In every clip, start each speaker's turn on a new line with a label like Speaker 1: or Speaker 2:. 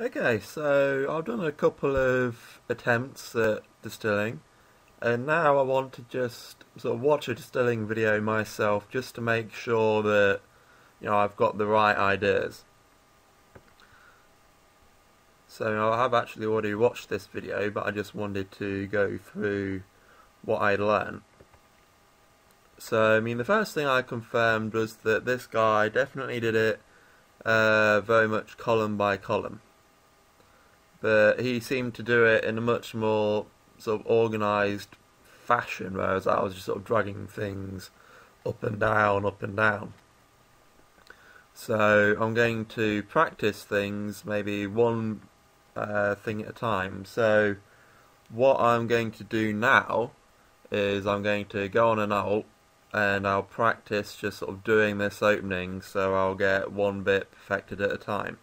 Speaker 1: Okay, so I've done a couple of attempts at distilling, and now I want to just sort of watch a distilling video myself just to make sure that I've got the right ideas. So I have actually already watched this video, but I just wanted to go through what I'd learned. So I mean, the first thing I confirmed was that this guy definitely did it very much column by column. But he seemed to do it in a much more sort of organised fashion, whereas I was just sort of dragging things up and down, up and down. So I'm going to practice things, maybe one thing at a time. So what I'm going to do now is I'm going to go on an alt and I'll practice just sort of doing this opening, so I'll get one bit perfected at a time.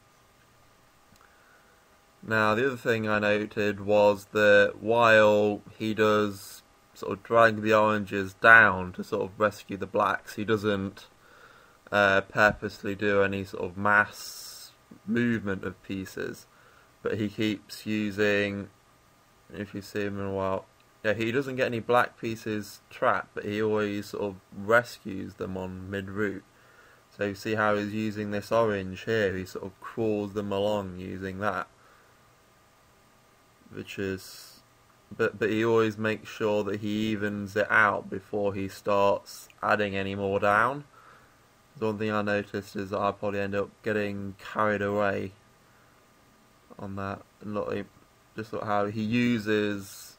Speaker 1: Now, the other thing I noted was that while he does sort of drag the oranges down to sort of rescue the blacks, he doesn't purposely do any sort of mass movement of pieces, but he keeps using, if you see him in a while, yeah, he doesn't get any black pieces trapped, but he always sort of rescues them on mid-route. So you see how he's using this orange here, he sort of crawls them along using that. Which is, but he always makes sure that he evens it out before he starts adding any more down. The one thing I noticed is that I probably end up getting carried away on that. And look, just look how he uses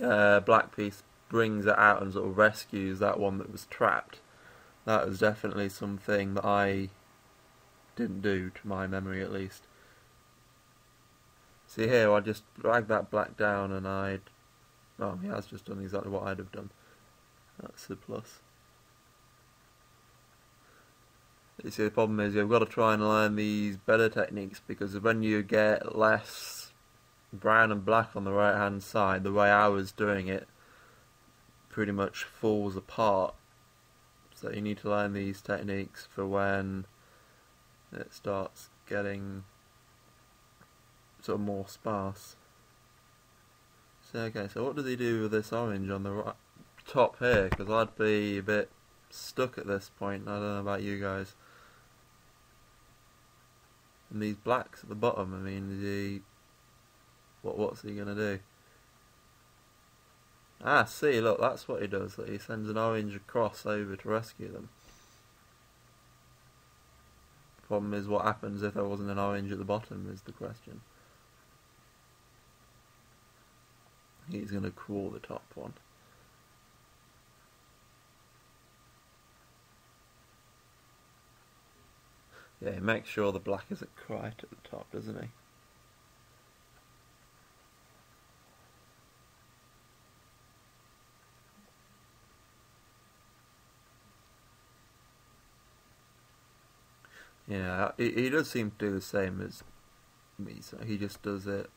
Speaker 1: black piece, brings it out and sort of rescues that one that was trapped. That was definitely something that I didn't do, to my memory at least. See here, I just drag that black down and he has just done exactly what I'd have done. That's the plus. You see, the problem is you've got to try and learn these better techniques, because when you get less brown and black on the right hand side, the way I was doing it pretty much falls apart. So you need to learn these techniques for when it starts getting sort of more sparse. So okay, so what does he do with this orange on the right, top here? Because I'd be a bit stuck at this point. I don't know about you guys. And these blacks at the bottom, I mean, is he, what's he gonna do? Ah, see, look, that's what he does. He sends an orange across over to rescue them. Problem is, what happens if there wasn't an orange at the bottom is the question. He's going to crawl the top one. Yeah, he makes sure the black isn't right at the top, doesn't he? Yeah, he does seem to do the same as me, so he just does it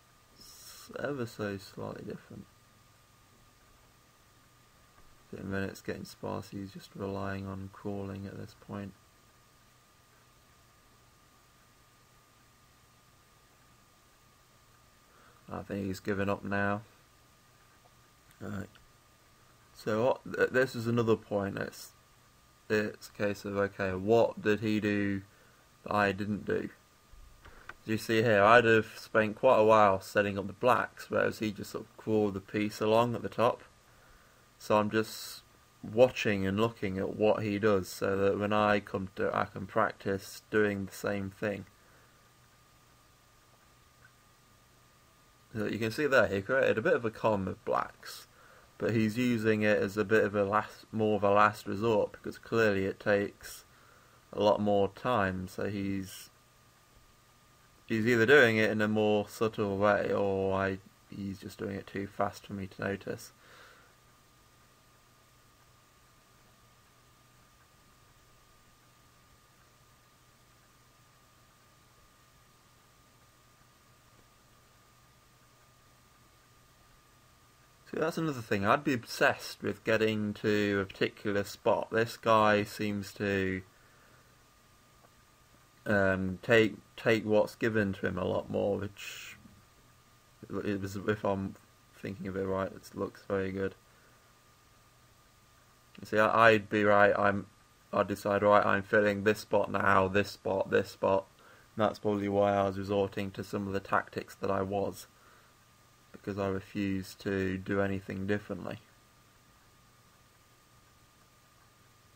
Speaker 1: ever so slightly different. And when it's getting sparse, he's just relying on crawling at this point. I think he's given up now. Right. So this is another point. It's a case of, okay, what did he do that I didn't do? As you see here, I'd have spent quite a while setting up the blacks, whereas he just sort of crawled the piece along at the top. So I'm just watching and looking at what he does, so that when I come to it, I can practice doing the same thing. So you can see there, he created a bit of a column of blacks, but he's using it as a bit of more of a last resort, because clearly it takes a lot more time. So he's either doing it in a more subtle way, or he's just doing it too fast for me to notice. So that's another thing. I'd be obsessed with getting to a particular spot. This guy seems to take what's given to him a lot more, which it was, if I'm thinking of it right, it looks very good. See, I'd be right. I'd decide, right, I'm filling this spot now, this spot, this spot. And that's probably why I was resorting to some of the tactics that I was, because I refused to do anything differently.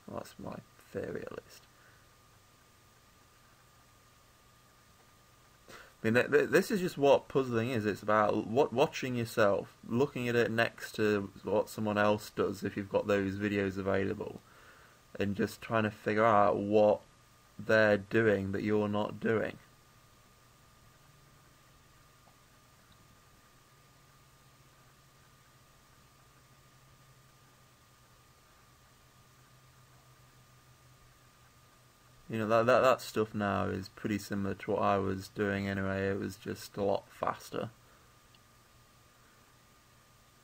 Speaker 1: Well, that's my theory, at least. I mean, this is just what puzzling is. It's about watching yourself, looking at it next to what someone else does, if you've got those videos available, and just trying to figure out what they're doing that you're not doing. You know, that stuff now is pretty similar to what I was doing anyway. It was just a lot faster.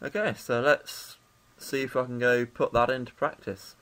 Speaker 1: Okay, so let's see if I can go put that into practice.